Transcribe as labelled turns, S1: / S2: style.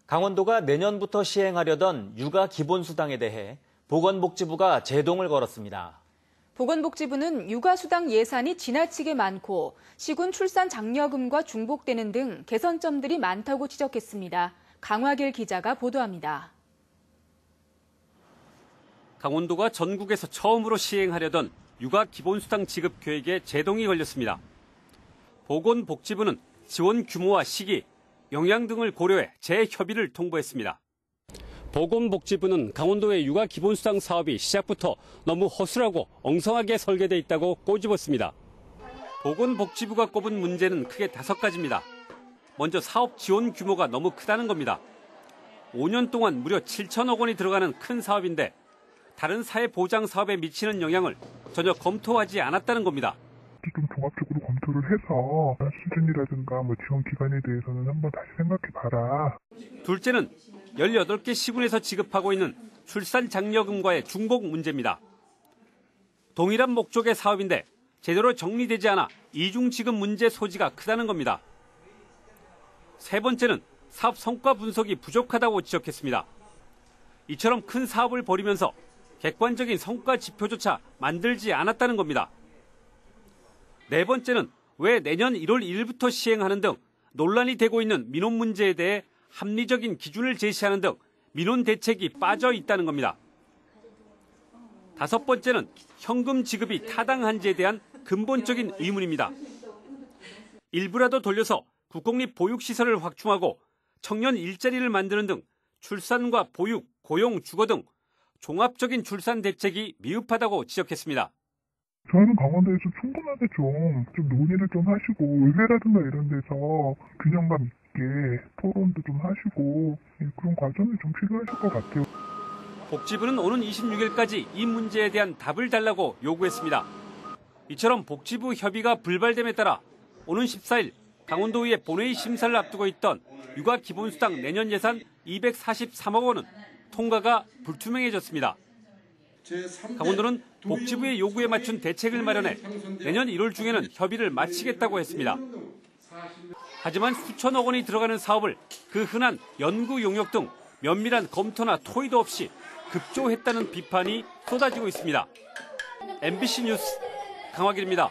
S1: 강원도가 내년부터 시행하려던 육아 기본수당에 대해 보건복지부가 제동을 걸었습니다.
S2: 보건복지부는 육아수당 예산이 지나치게 많고 시군 출산 장려금과 중복되는 등 개선점들이 많다고 지적했습니다. 강화길 기자가 보도합니다.
S3: 강원도가 전국에서 처음으로 시행하려던 육아 기본수당 지급 계획에 제동이 걸렸습니다. 보건복지부는 지원 규모와 시기, 영향 등을 고려해 재협의를 통보했습니다. 보건복지부는 강원도의 육아 기본수당 사업이 시작부터 너무 허술하고 엉성하게 설계돼 있다고 꼬집었습니다. 보건복지부가 꼽은 문제는 크게 5가지입니다. 먼저 사업 지원 규모가 너무 크다는 겁니다. 5년 동안 무려 7천억 원이 들어가는 큰 사업인데 다른 사회보장 사업에 미치는 영향을 전혀 검토하지 않았다는 겁니다.
S4: 좀 종합적으로 검토를 해서 수준이라든가 지원 기간에 대해서는 한번 다시 생각해봐라.
S3: 둘째는 18개 시군에서 지급하고 있는 출산 장려금과의 중복 문제입니다. 동일한 목적의 사업인데 제대로 정리되지 않아 이중 지급 문제 소지가 크다는 겁니다. 세 번째는 사업 성과 분석이 부족하다고 지적했습니다. 이처럼 큰 사업을 벌이면서 객관적인 성과 지표조차 만들지 않았다는 겁니다. 네 번째는 왜 내년 1월 1일부터 시행하는 등 논란이 되고 있는 민원 문제에 대해 합리적인 기준을 제시하는 등 민원 대책이 빠져 있다는 겁니다. 5번째는 현금 지급이 타당한지에 대한 근본적인 의문입니다. 일부라도 돌려서 국공립 보육시설을 확충하고 청년 일자리를 만드는 등 출산과 보육, 고용, 주거 등 종합적인 출산 대책이 미흡하다고 지적했습니다.
S4: 저희는 강원도에서 충분하게 좀 논의를 좀 하시고 의회라든가 이런 데서 균형감 있게 토론도 좀 하시고 그런 과정이 좀 필요하실 것 같아요.
S3: 복지부는 오는 26일까지 이 문제에 대한 답을 달라고 요구했습니다. 이처럼 복지부 협의가 불발됨에 따라 오는 14일 강원도의회 본회의 심사를 앞두고 있던 육아 기본수당 내년 예산 243억 원은 통과가 불투명해졌습니다. 강원도는 복지부의 요구에 맞춘 대책을 마련해 내년 1월 중에는 협의를 마치겠다고 했습니다. 하지만 수천억 원이 들어가는 사업을 그 흔한 연구 용역 등 면밀한 검토나 토의도 없이 급조했다는 비판이 쏟아지고 있습니다. MBC 뉴스 강화길입니다.